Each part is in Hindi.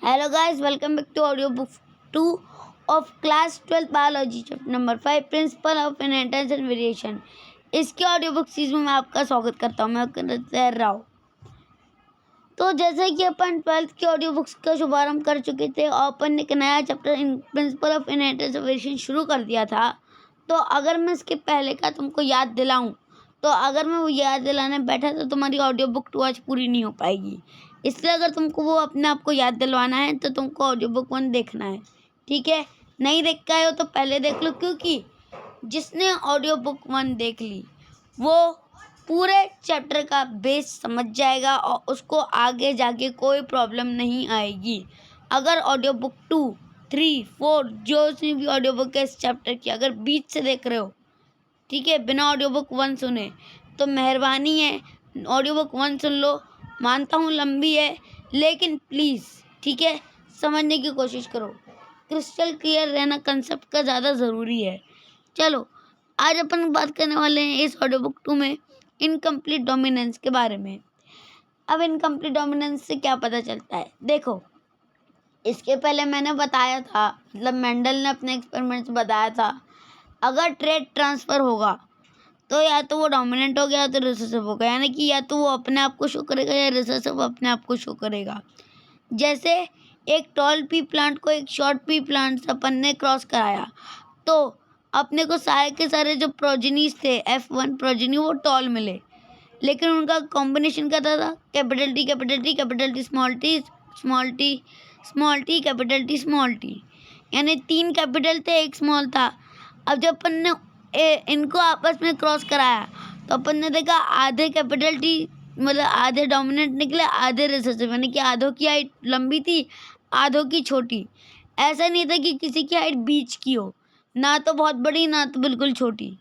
Hello guys, welcome back to audiobook 2 of class 12 biology chapter number 5 principle of inheritance and variation। इसके ऑडियोबुक सीरीज में मैं आपका स्वागत करता हूँ। मैं कर रहा हूँ। तो जैसे कि अपन 12th की ऑडियो बुक्स का शुभारंभ कर चुके थे और अपन ने एक नया chapter in principle of inheritance and variation शुरू कर दिया था। तो अगर मैं इसके पहले का तुमको याद दिलाऊं, तो अगर मैं वो याद दिलाने बैठा तो तुम्हारी ऑडियो बुक 2 आज पूरी नहीं हो पाएगी। इसलिए अगर तुमको वो अपने आप को याद दिलवाना है तो तुमको ऑडियो बुक 1 देखना है, ठीक है। नहीं देख के आए हो तो पहले देख लो, क्योंकि जिसने ऑडियो बुक 1 देख ली वो पूरे चैप्टर का बेस समझ जाएगा और उसको आगे जाके कोई प्रॉब्लम नहीं आएगी। अगर ऑडियो बुक 2, 3, 4 जो सी भी ऑडियो बुक है इस चैप्टर की अगर बीच से देख रहे हो, ठीक है, बिना ऑडियो बुक 1 सुने, तो मेहरबानी है ऑडियो बुक 1 सुन लो। मानता हूँ लंबी है, लेकिन प्लीज़, ठीक है, समझने की कोशिश करो। क्रिस्टल क्लियर रहना कंसेप्ट का ज़्यादा ज़रूरी है। चलो, आज अपन बात करने वाले हैं इस ऑडियो बुक 2 में इनकम्प्लीट डोमिनेंस के बारे में। अब इनकम्प्लीट डोमिनेंस से क्या पता चलता है, देखो, इसके पहले मैंने बताया था, मतलब मेंडल ने अपने एक्सपेरिमेंट से बताया था, अगर ट्रेट ट्रांसफ़र होगा तो या तो वो डोमिनेंट हो गया या तो रिसेसिव होगा, यानी कि या तो वो अपने आप को शो करेगा या रिसेसिव अपने आप को शो करेगा। जैसे एक टॉल पी प्लांट को एक शॉर्ट पी प्लांट से अपन ने क्रॉस कराया, तो अपने को सारे के सारे जो प्रोजेनीज थे F1 प्रोजेनी वो टॉल मिले, लेकिन उनका कॉम्बिनेशन क्या था, capital T capital T capital T small T small T small T capital T small T, यानी 3 कैपिटल थे, 1 स्मॉल था। अब जब अपन ने इनको आपस में क्रॉस कराया तो अपन ने देखा आधे कैपिटल टी मतलब आधे डोमिनेंट निकले, आधे रिसेसिव, यानी कि आधों की हाइट लंबी थी, आधों की छोटी। ऐसा नहीं था कि किसी की हाइट बीच की हो, ना तो बहुत बड़ी ना तो बिल्कुल छोटी,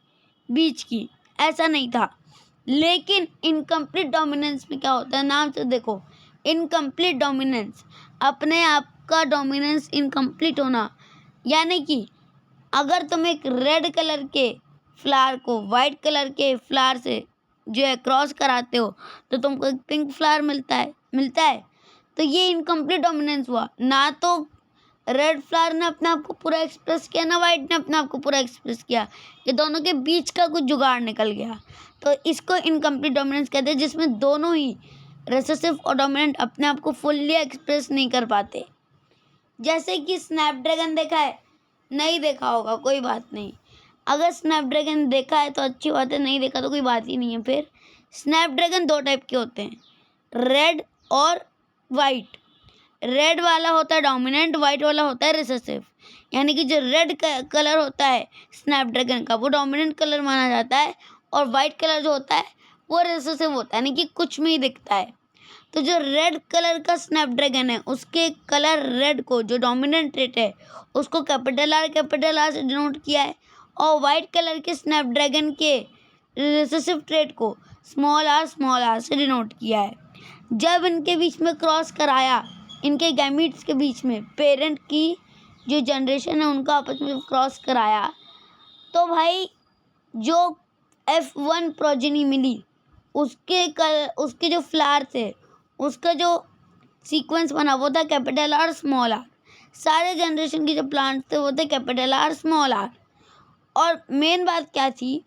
बीच की, ऐसा नहीं था। लेकिन इनकम्प्लीट डोमिनेंस में क्या होता है, नाम से देखो, इनकम्प्लीट डोमिनेंस, अपने आप का डोमिनेंस इनकम्प्लीट होना, यानी कि अगर तुम एक रेड कलर के फ्लावर को वाइट कलर के फ्लावर से जो है क्रॉस कराते हो तो तुमको एक पिंक फ्लावर मिलता है। तो ये इनकम्प्लीट डोमिनेंस हुआ, ना तो रेड फ्लावर ने अपने आप को पूरा एक्सप्रेस किया ना वाइट ने अपने आप को पूरा एक्सप्रेस किया, ये दोनों के बीच का कुछ जुगाड़ निकल गया। तो इसको इनकम्प्लीट डोमिनेंस कहते हैं, जिसमें दोनों ही रिसेसिव और डोमिनेंट अपने आप को फुल्ली एक्सप्रेस नहीं कर पाते। जैसे कि स्नैपड्रैगन देखा है, नहीं देखा होगा कोई बात नहीं, अगर स्नैपड्रैगन देखा है तो अच्छी बात है, नहीं देखा तो कोई बात ही नहीं है। फिर स्नैपड्रैगन 2 टाइप के होते हैं, रेड और वाइट। रेड वाला होता है डोमिनेंट, वाइट वाला होता है रिसेसिव। यानी कि जो रेड कलर होता है स्नैपड्रैगन का वो डोमिनेंट कलर माना जाता है, और वाइट कलर जो होता है वो रिसेसिव होता है, यानी कि कुछ में ही दिखता है। तो जो रेड कलर का स्नैपड्रैगन है उसके कलर रेड को, जो डोमिनेंट ट्रेट है, उसको कैपिटल आर से डिनोट किया है, और वाइट कलर के स्नैपड्रैगन के रिसेसिव ट्रेट को स्मॉल आर से डिनोट किया है। जब इनके बीच में क्रॉस कराया, इनके गैमीट्स के बीच में पेरेंट की जो जनरेशन है उनका आपस में क्रॉस कराया, तो भाई जो F1 प्रोजेनी मिली उसके जो फ्लावर थे उसका जो सीक्वेंस बना वो था कैपिटल आर स्मॉल आर। सारे जनरेशन के जो प्लांट थे वो थे कैपिटल आर स्मॉल आर। और मेन बात क्या थी,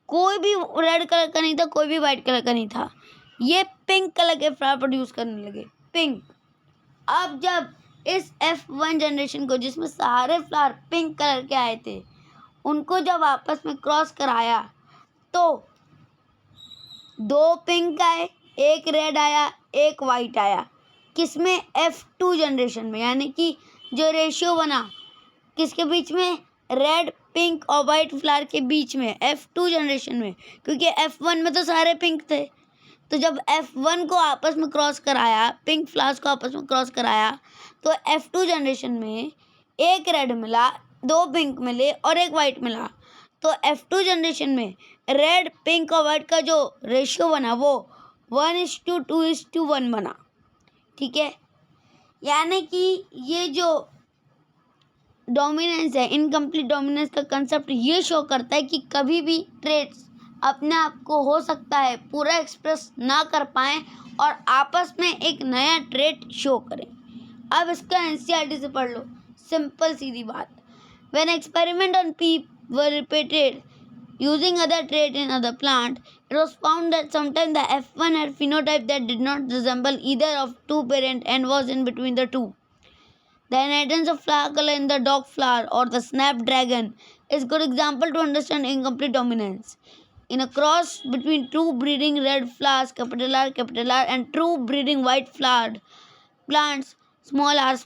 कोई भी रेड कलर का नहीं था, कोई भी वाइट कलर का नहीं था, ये पिंक कलर के फ्लावर प्रोड्यूस करने लगे, पिंक। अब जब इस F1 जनरेशन को, जिसमें सारे फ्लावर पिंक कलर के आए थे, उनको जब आपस में क्रॉस कराया तो 2 पिंक आए, 1 रेड आया, 1 वाइट आया। किसमें, F2 जनरेशन में, यानी कि जो रेशियो बना किसके बीच में, रेड पिंक और वाइट फ्लावर के बीच में, F2 जनरेशन में। क्योंकि F1 में तो सारे पिंक थे, तो जब F1 को आपस में क्रॉस कराया, पिंक फ्लावर्स को आपस में क्रॉस कराया, तो F2 जनरेशन में 1 रेड मिला, 2 पिंक मिले और 1 वाइट मिला। तो F2 जनरेशन में रेड पिंक और वाइट का जो रेशियो बना वो 1:2:1 बना, ठीक है। यानी कि ये जो डोमिनेंस है, इनकम्प्लीट डोमिनेंस का कंसेप्ट ये शो करता है कि कभी भी ट्रेट्स अपने आप को हो सकता है पूरा एक्सप्रेस ना कर पाएँ और आपस में एक नया ट्रेट शो करें। अब इसका एनसीईआरटी से पढ़ लो, सिंपल सीधी बात. When experiment on people were repeated using other trait in other plant, it was found that sometimes the F1 had phenotype that did not resemble either of two parent and was in between the two. The inheritance of flower color in the dog flower or the snapdragon is good example to understand incomplete dominance. In a cross between true breeding red flowers capital R and true breeding white flowered plants small r,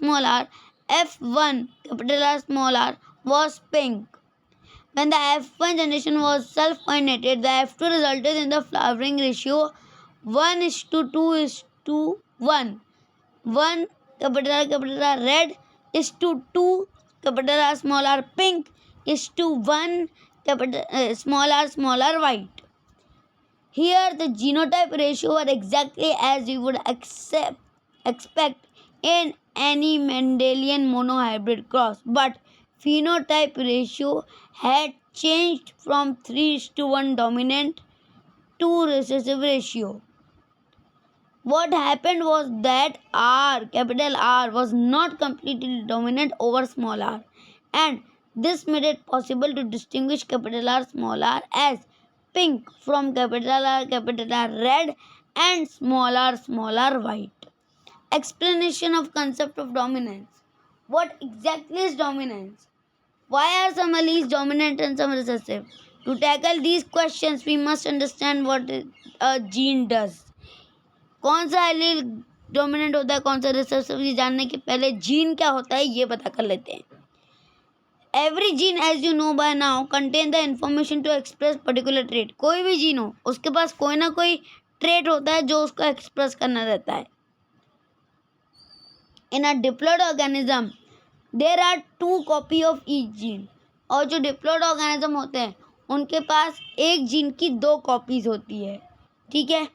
F1 capital R small r was pink. When the F1 generation was self-pollinated, the F2 resulted in the flowering ratio 1:2:1. 1 capital R red is to 2 capital R small r pink is to 1 capital small r white. Here the genotype ratio are exactly as we would expect in any Mendelian monohybrid cross, but phenotype ratio had changed from 3:1 dominant to recessive ratio. What happened was that capital R, was not completely dominant over small r, and this made it possible to distinguish capital R small r as pink from capital R red and small r white. Explanation of concept of dominance. What exactly is dominance? Why are some alleles dominant and some recessive? To tackle these questions, we must understand what a gene does. कौन सा एलील डोमिनेंट होता है, कौन सा रिसेसिव, ये जानने के पहले जीन क्या होता है ये पता कर लेते हैं. Every gene as you know by now contain the information to express particular trait. कोई भी जीन हो उसके पास कोई ना कोई ट्रेट होता है जो उसको एक्सप्रेस करना रहता है. In a diploid organism there are 2 copy of each gene. और जो डिप्लॉयड ऑर्गेनिज्म होते हैं उनके पास एक जीन की 2 कॉपीज होती है. ठीक है,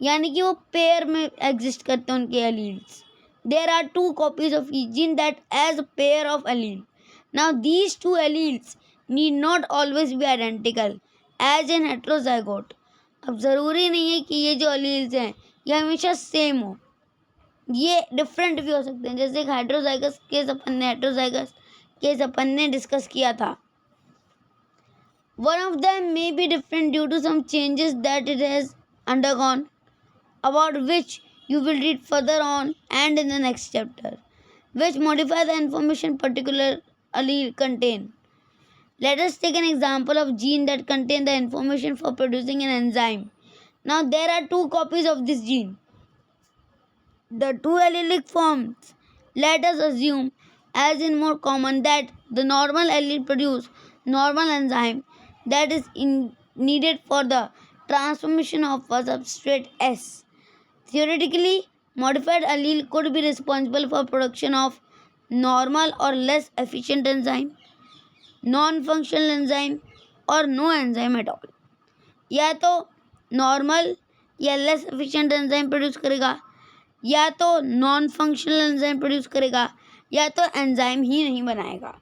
यानी कि वो पेयर में एग्जिस्ट करते हैं उनके alleles. There are 2 copies of each gene that as a pair of allele. Now these 2 alleles need not always be identical as in heterozygote. अब ज़रूरी नहीं है कि ये जो एलील्स हैं ये हमेशा सेम हो, ये डिफरेंट भी हो सकते हैं. जैसे एक हेट्रोजाइगस केस अपन ने डिस्कस किया था. One of them may be different due to some changes that it has undergone, about which you will read further on and in the next chapter, which modify the information particular allele contain. Let us take an example of gene that contain the information for producing an enzyme. Now there are 2 copies of this gene. The 2 allelic forms, let us assume as in more common that the normal allele produce normal enzyme that is needed for the transformation of a substrate S. Theoretically, modified allele could be responsible for production of normal or less efficient enzyme, non-functional enzyme or no enzyme at all. या तो नॉर्मल या लेस एफिशिएंट एंजाइम प्रोड्यूस करेगा, या तो नॉन फंक्शनल एंजाइम प्रोड्यूस करेगा, या तो एंजाइम ही नहीं बनाएगा.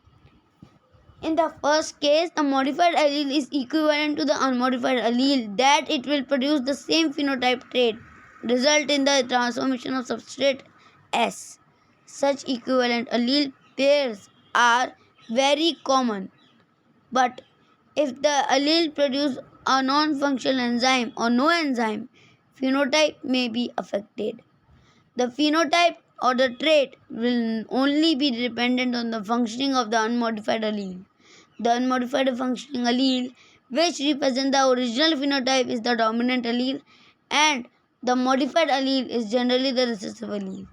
In the first case, the modified allele is equivalent to the unmodified allele that it will produce the same phenotype trait, result in the transformation of substrate S. Such equivalent allele pairs are very common, but if the allele produce a non-functional enzyme or no enzyme, phenotype may be affected. The phenotype or the trait will only be dependent on the functioning of the unmodified allele. The unmodified functioning allele, which represents the original phenotype, is the dominant allele, and the modified allele is generally the recessive allele.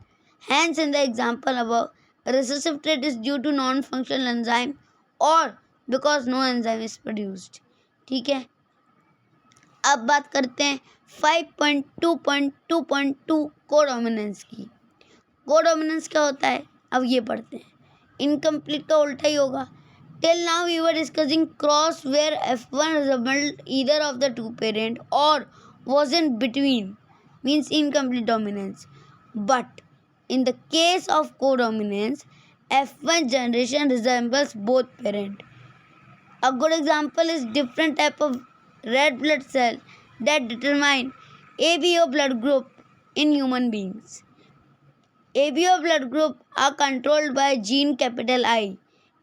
Hence, in the example above, a recessive trait is due to non-functional enzyme or because no enzyme is produced. ठीक है, अब बात करते हैं 5.2.2.2 कोडोमिनेंस की. कोडोमिनेंस क्या होता है अब ये पढ़ते हैं. इनकम्प्लीट का उल्टा ही होगा. Till now we were discussing cross where F1 resembled either of the two parent or was in between, means incomplete dominance. But in the case of codominance, F1 generation resembles both parent. A good example is different type of red blood cell that determine ABO blood group in human beings. ABO blood group are controlled by gene capital I।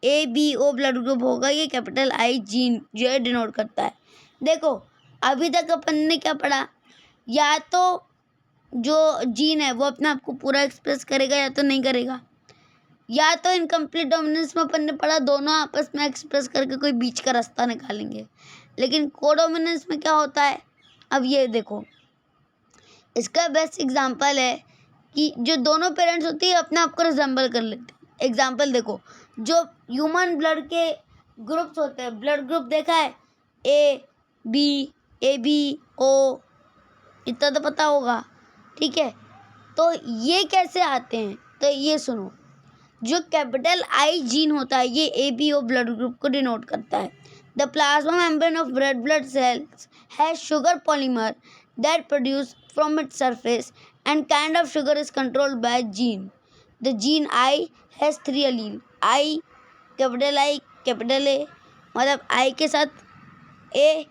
ABO blood group होगा, ये कैपिटल I जीन जो है डिनोट करता है। देखो अभी तक अपन ने क्या पढ़ा, या तो जो जीन है वो अपने आप को पूरा एक्सप्रेस करेगा या तो नहीं करेगा, या तो इनकम्प्लीट डोमिनेंस में अपन ने पढ़ा दोनों आपस में एक्सप्रेस करके कोई बीच का रास्ता निकालेंगे। लेकिन कोडोमिनेंस में क्या होता है, अब ये देखो इसका बेस्ट एग्जांपल है कि जो दोनों पेरेंट्स होती है अपने आप को रिजेंबल कर लेते हैं। एग्जांपल देखो, जो ह्यूमन ब्लड के ग्रुप्स होते हैं, ब्लड ग्रुप देखा है AB O, इतना तो पता होगा, ठीक है। तो ये कैसे आते हैं, तो ये सुनो, जो कैपिटल I जीन होता है ये ABO ब्लड ग्रुप को डिनोट करता है। The plasma membrane of red blood cells has sugar polymer that produce from its surface and kind of sugar is controlled by gene. The gene I has 3 allele, I capital A मतलब I के साथ A,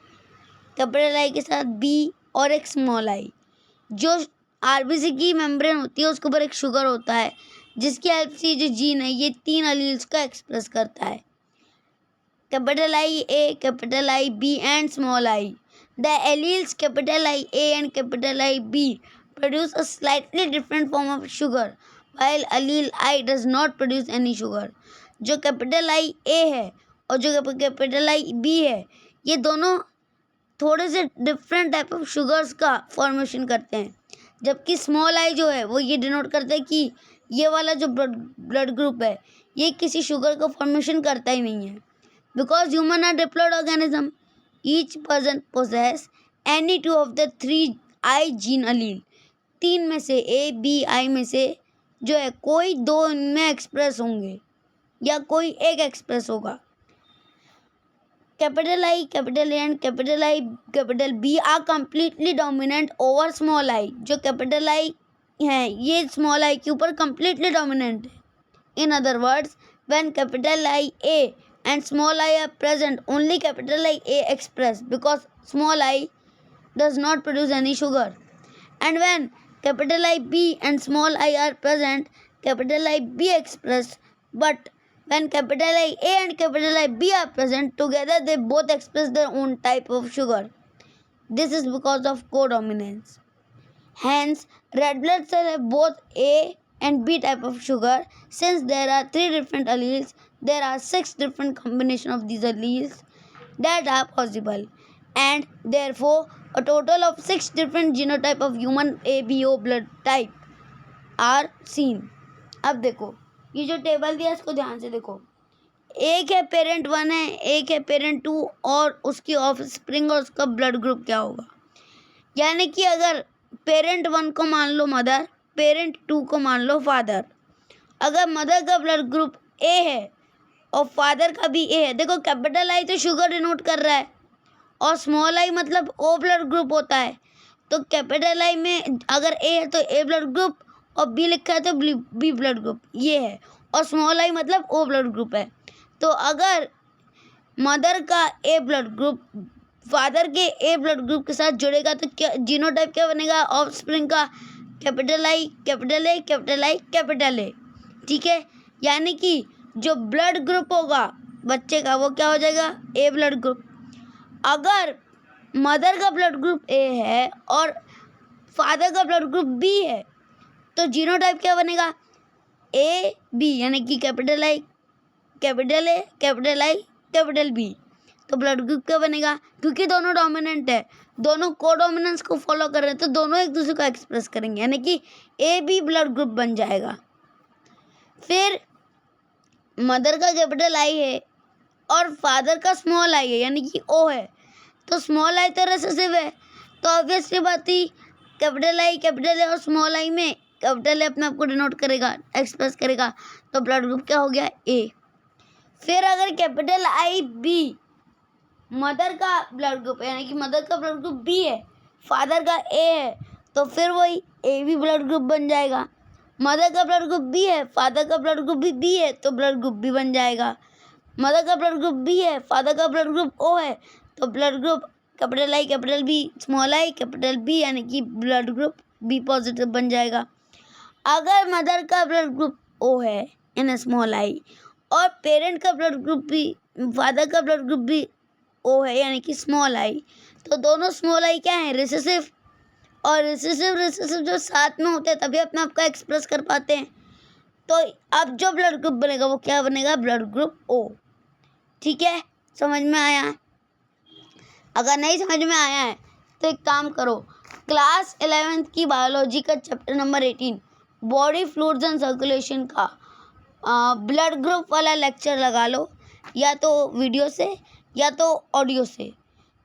कैपिटल I के साथ B और एक स्मॉल I। जो RBC की मेम्ब्रेन होती है उसके ऊपर एक शुगर होता है जिसकी हेल्प से जो जीन है ये 3 एलील्स का एक्सप्रेस करता है, capital I A, capital I B and small I। The alleles capital I A and capital I B produce a slightly different form of sugar while allele I does not produce any sugar। जो कैपिटल I A है और जो कैपिटल I B है ये दोनों थोड़े से डिफरेंट टाइप ऑफ शुगर्स का फॉर्मेशन करते हैं, जबकि स्मॉल I जो है वो ये डिनोट करता है कि ये वाला जो ब्लड ग्रुप है ये किसी शुगर का फॉर्मेशन करता ही नहीं है। Because human are diploid organism, each person possess any 2 of the 3 I gene allele. 3 में से A B I में से जो है कोई 2 इनमें एक्सप्रेस होंगे या कोई एक एक्सप्रेस होगा। Capital I, capital A and capital B are completely dominant over small I। जो कैपिटल I है ये स्मॉल I के ऊपर कम्प्लीटली डोमिनेंट है। In other words, when capital I A and small I are present, only capital I A express because small I does not produce any sugar. And when capital I B and small I are present, capital I B express, but when capital I A and capital I B are present together, they both express their own type of sugar. This is because of codominance. Hence, red blood cells have both A and B type of sugar. Since there are 3 different alleles, there are 6 different combinations of these alleles that are possible, and therefore a total of 6 different genotype of human ABO blood type are seen. अब देखो ये जो टेबल दिया इसको ध्यान से देखो, एक है पेरेंट 1 है, एक है पेरेंट 2 और उसकी ऑफस्प्रिंग और उसका ब्लड ग्रुप क्या होगा। यानी कि अगर पेरेंट 1 को मान लो मदर, पेरेंट 2 को मान लो फादर। अगर मदर का ब्लड ग्रुप A है और फादर का भी A है, देखो कैपिटल I तो शुगर डिनोट कर रहा है और स्मॉल I मतलब O ब्लड ग्रुप होता है। तो कैपिटल I में अगर A है तो A ब्लड ग्रुप और B लिखा है तो B ब्लड ग्रुप ये है, और स्मॉल I मतलब O ब्लड ग्रुप है। तो अगर मदर का A ब्लड ग्रुप फादर के A ब्लड ग्रुप के साथ जुड़ेगा तो क्या जीनोटाइप क्या बनेगा ऑफस्प्रिंग का, capital I capital A capital I capital A। ठीक है, यानी कि जो ब्लड ग्रुप होगा बच्चे का वो क्या हो जाएगा A ब्लड ग्रुप। अगर मदर का ब्लड ग्रुप A है और फादर का ब्लड ग्रुप B है तो जीनोटाइप क्या बनेगा A B, यानी कि capital I capital A capital I capital B। तो ब्लड ग्रुप क्या बनेगा, क्योंकि दोनों डोमिनेंट है, दोनों कोडोमिनेंस को फॉलो कर रहे हैं तो दोनों एक दूसरे को एक्सप्रेस करेंगे, यानी कि AB ब्लड ग्रुप बन जाएगा। फिर मदर का कैपिटल I है और फादर का स्मॉल I है यानी कि O है, तो स्मॉल I तो रिसेसिव है, तो ऑब्वियसली बात ही कैपिटल I कैपिटल A और स्मॉल I में कैपिटल A अपने आप को डिनोट करेगा एक्सप्रेस करेगा, तो ब्लड ग्रुप क्या हो गया A। फिर अगर कैपिटल I B मदर का ब्लड ग्रुप है यानी कि मदर का ब्लड ग्रुप B है, फादर का A है, तो फिर वही AB ब्लड ग्रुप बन जाएगा। मदर का ब्लड ग्रुप B है, फादर का ब्लड ग्रुप भी B है तो ब्लड ग्रुप B बन जाएगा। मदर का ब्लड ग्रुप B है, फादर का ब्लड ग्रुप O है, तो blood group capital I capital B small I capital B यानी कि ब्लड ग्रुप B पॉजिटिव बन जाएगा। अगर मदर का ब्लड ग्रुप ओ है इन स्मॉल आई और पेरेंट का ब्लड ग्रुप भी, फादर का ब्लड ग्रुप भी ओ है यानी कि स्मॉल आई, तो दोनों स्मॉल आई क्या है, रिसेसिव। और रिसेसिव जो साथ में होते हैं तभी अपने आप का एक्सप्रेस कर पाते हैं। तो अब जो ब्लड ग्रुप बनेगा वो क्या बनेगा, ब्लड ग्रुप ओ। ठीक है, समझ में आया? अगर नहीं समझ में आया है तो एक काम करो, क्लास 11th की बायोलॉजी का chapter number 18 body fluids and circulation का ब्लड ग्रुप वाला लेक्चर लगा लो, या तो वीडियो से या तो ऑडियो से,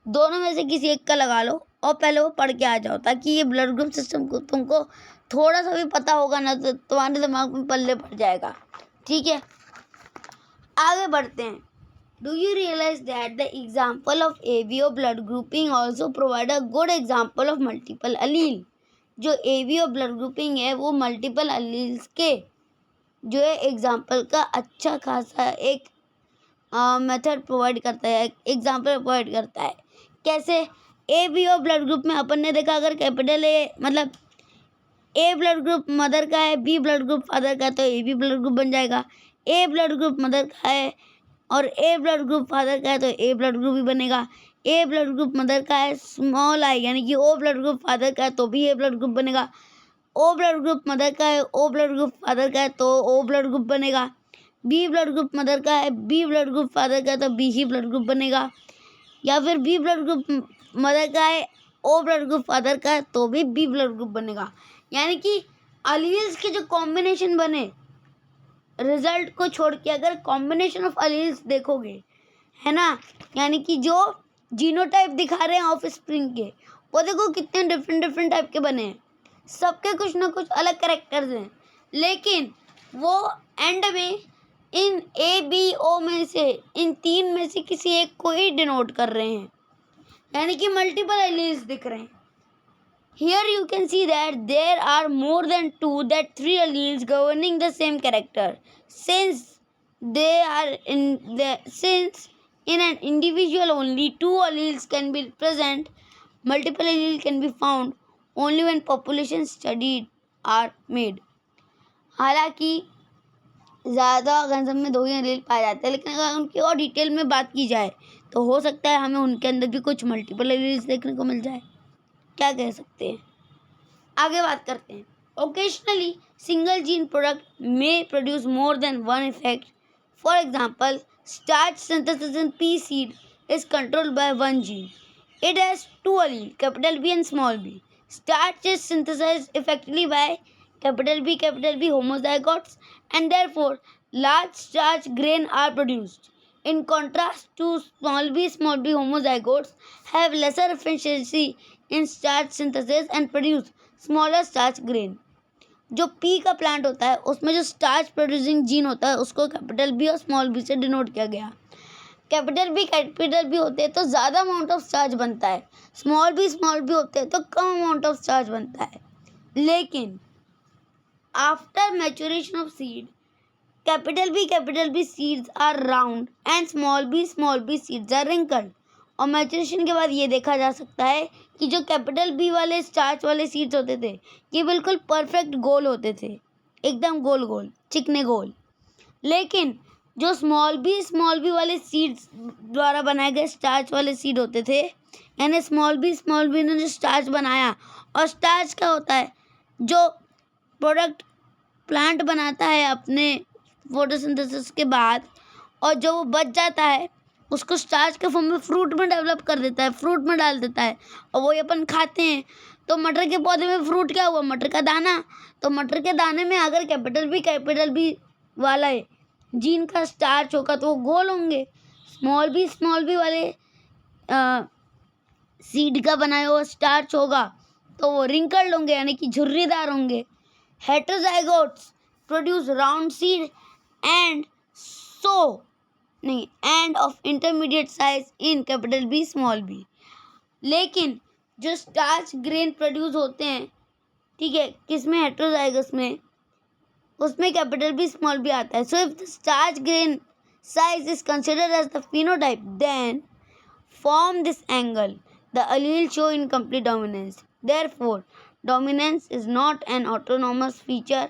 दोनों में से किसी एक का लगा लो और पहले वो पढ़ के आ जाओ, ताकि ये ब्लड ग्रुप सिस्टम को तुमको थोड़ा सा भी पता होगा ना तो तुम्हारे दिमाग में पल्ले पड़ जाएगा। ठीक है, आगे बढ़ते हैं। Do you realize that the example of ABO blood grouping also provide a good example of multiple allele? जो ABO blood grouping है वो multiple alleles के जो है एग्जाम्पल का अच्छा खासा एक मेथड प्रोवाइड करता है, एग्जाम्पल प्रोवाइड करता है। कैसे? ABO ब्लड ग्रुप में अपन ने देखा, अगर कैपिटल ए मतलब ए ब्लड ग्रुप मदर का है, बी ब्लड ग्रुप फादर का है, तो AB ब्लड ग्रुप बन जाएगा। ए ब्लड ग्रुप मदर का है और ए ब्लड ग्रुप फादर का है तो ए ब्लड ग्रुप भी बनेगा। ए ब्लड ग्रुप मदर का है स्मॉल आई यानी कि ओ ब्लड ग्रुप फादर का है तो भी ए ब्लड ग्रुप बनेगा। ओ ब्लड ग्रुप मदर का है, ओ ब्लड ग्रुप फादर का है तो ओ ब्लड ग्रुप बनेगा। बी ब्लड ग्रुप मदर का है, बी ब्लड ग्रुप फादर का है तो बी ही ब्लड ग्रुप बनेगा। या फिर बी ब्लड ग्रुप मदर का है, ओ ब्लड ग्रुप फादर का है तो भी बी ब्लड ग्रुप बनेगा। यानी कि अलील्स के जो कॉम्बिनेशन बने, रिजल्ट को छोड़ के अगर कॉम्बिनेशन ऑफ अलील्स देखोगे, है ना, यानी कि जो जीनोटाइप दिखा रहे हैं ऑफ स्प्रिंग के, वो देखो कितने डिफरेंट टाइप के बने हैं, सबके कुछ ना कुछ अलग कैरेक्टर्स हैं, लेकिन वो एंड में इन ABO में से, इन तीन में से किसी एक को ही डिनोट कर रहे हैं, यानी कि मल्टीपल एलील्स दिख रहे हैं। Here you can see that there are more than 2 that 3 alleles governing the same character. Since in an individual only 2 alleles can be present, multiple alleles can be found only when population studies are made. हालांकि ज़्यादा ऑर्गेनिज्म में 2 ही एलील पाए जाते हैं, लेकिन अगर उनकी और डिटेल में बात की जाए तो हो सकता है हमें उनके अंदर भी कुछ मल्टीपल एलील्स देखने को मिल जाए। क्या कह सकते हैं, आगे बात करते हैं। Occasionally single gene product may produce more than one effect. For example, starch synthesis in P seed is controlled by one gene. It has 2 alleles, capital B and small b. Starch is synthesized effectively by capital B homozygotes, and therefore large starch grain are produced. In contrast to small b homozygotes have lesser efficiency in starch synthesis and produce smaller starch grain. जो पी का प्लांट होता है उसमें जो स्टार्च प्रोड्यूसिंग जीन होता है उसको कैपिटल बी और स्मॉल बी से डिनोट किया गया। कैपिटल बी होते हैं तो ज़्यादा अमाउंट ऑफ स्टार्च बनता है, स्मॉल बी होते हैं तो कम अमाउंट ऑफ स्टार्च बनता है। लेकिन after maturation of seed, capital B seeds are round and small B seeds are wrinkled. और मैच्योरेशन के बाद ये देखा जा सकता है कि जो कैपिटल बी वाले स्टार्च वाले सीड्स होते थे ये बिल्कुल परफेक्ट गोल होते थे, एकदम गोल गोल चिकने गोल। लेकिन जो स्मॉल बी वाले सीड्स द्वारा बनाए गए स्टार्च वाले सीड होते थे, यानी स्मॉल बी ने जो स्टार्च बनाया, और स्टार्च क्या होता है, जो प्रोडक्ट प्लांट बनाता है अपने फोटोसिंथेसिस के बाद, और जो वो बच जाता है उसको स्टार्च के फॉर्म में फ्रूट में डेवलप कर देता है, फ्रूट में डाल देता है, और वही अपन खाते हैं। तो मटर के पौधे में फ्रूट क्या हुआ, मटर का दाना। तो मटर के दाने में अगर कैपिटल बी वाला है जीन का स्टार्च होगा तो वो गोल होंगे, स्मॉल बी वाले सीड का बनाया हुआ स्टार्च होगा तो वो रिंकल्ड होंगे यानी कि झुर्रीदार होंगे। Heterozygotes produce round seed and of intermediate size in capital B small B. लेकिन जो स्टार्च ग्रेन प्रोड्यूस होते हैं, ठीक है, किसमें, हेटेरोजाइगस में, उसमें कैपिटल बी स्मॉल बी आता है। So if the starch grain size is considered as the phenotype, then from this angle the allele show incomplete dominance. Therefore Dominance is not an autonomous feature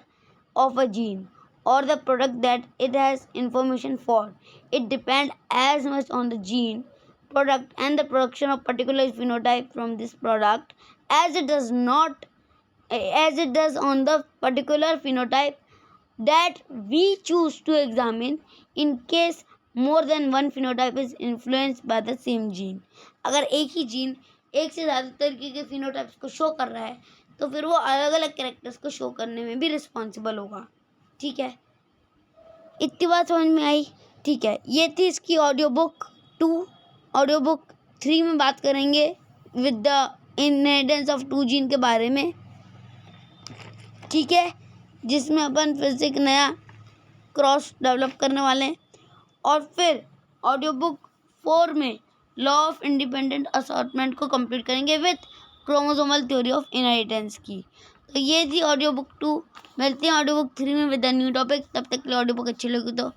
of a gene or the product that it has information for. It depends as much on the gene product and the production of particular phenotype from this product as it does not as it does on the particular phenotype that we choose to examine in case more than one phenotype is influenced by the same gene. अगर एक ही जीन एक से ज़्यादा तरीके के phenotypes को शो कर रहा है तो फिर वो अलग अलग कैरेक्टर्स को शो करने में भी रिस्पॉन्सिबल होगा। ठीक है, इतनी बात समझ में आई? ठीक है, ये थी इसकी ऑडियो बुक 2। ऑडियो बुक 3 में बात करेंगे with the inheritance of 2 gene के बारे में। ठीक है, जिसमें अपन फिर से एक नया क्रॉस डेवलप करने वाले हैं। और फिर ऑडियो बुक 4 में लॉ ऑफ इंडिपेंडेंट असॉर्टमेंट को कंप्लीट करेंगे with chromosomal theory of inheritance की। तो ये थी ऑडियो बुक 2। मिलते हैं ऑडियो बुक 3 में विद द न्यू टॉपिक। तब तक के लिए ऑडियो बुक अच्छी लगी तो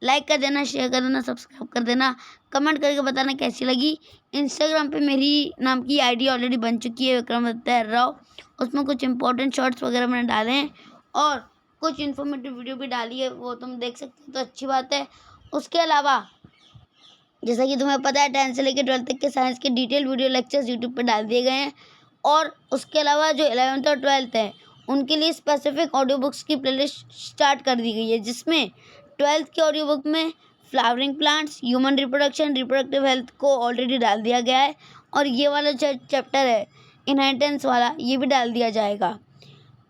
लाइक कर देना, शेयर कर देना, सब्सक्राइब कर देना, कमेंट करके बताना कैसी लगी। इंस्टाग्राम पे मेरी नाम की आईडी ऑलरेडी बन चुकी है, विक्रमादित्य राव। उसमें कुछ इंपॉर्टेंट शॉर्ट्स वगैरह मैंने डाले हैं और कुछ इन्फॉर्मेटिव वीडियो भी डाली है, वो तुम देख सकते हो तो अच्छी बात है। उसके अलावा जैसा कि तुम्हें पता है 10th से लेकर 12th तक के साइंस के डिटेल वीडियो लेक्चर्स यूट्यूब पर डाल दिए गए हैं। और उसके अलावा जो 11th और 12th है उनके लिए स्पेसिफिक ऑडियो बुक्स की प्लेलिस्ट स्टार्ट कर दी गई है, जिसमें 12th की ऑडियो बुक में flowering plants, human reproduction, reproductive health को ऑलरेडी डाल दिया गया है और ये वाला चैप्टर है इनहेरिटेंस वाला, ये भी डाल दिया जाएगा।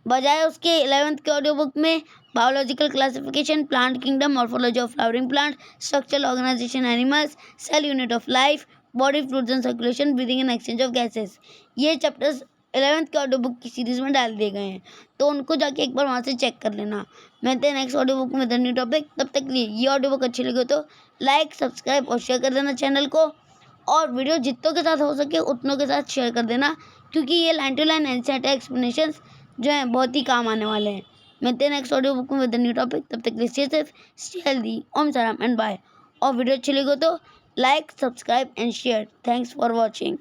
बजाय उसके 11th के ऑडियो बुक में biological classification, plant kingdom, morphology of flowering plant, structural organisation animals, cell unit of life, body fluids and circulation, breathing and exchange of gases, ये चैप्टर्स 11th के ऑडियो बुक की सीरीज में डाल दिए गए हैं, तो उनको जाके एक बार वहाँ से चेक कर लेना। मिलते हैं नेक्स्ट ऑडियो बुक में द न्यू टॉपिक। तब तक के लिए ये ऑडियो बुक अच्छी लगी तो लाइक, सब्सक्राइब और शेयर कर देना चैनल को, और वीडियो जितनों के साथ हो सके उतनों के साथ शेयर कर देना, क्योंकि ये line to line NCERT explanations जो हैं बहुत ही काम आने वाले हैं। मिलते हैं नेक्स्ट ऑडियो बुक में विद द न्यू टॉपिक। तब तक के लिए stay safe, stay healthy, Om Sairam and bye. और वीडियो अच्छी लगी तो like, subscribe and share. Thanks for watching.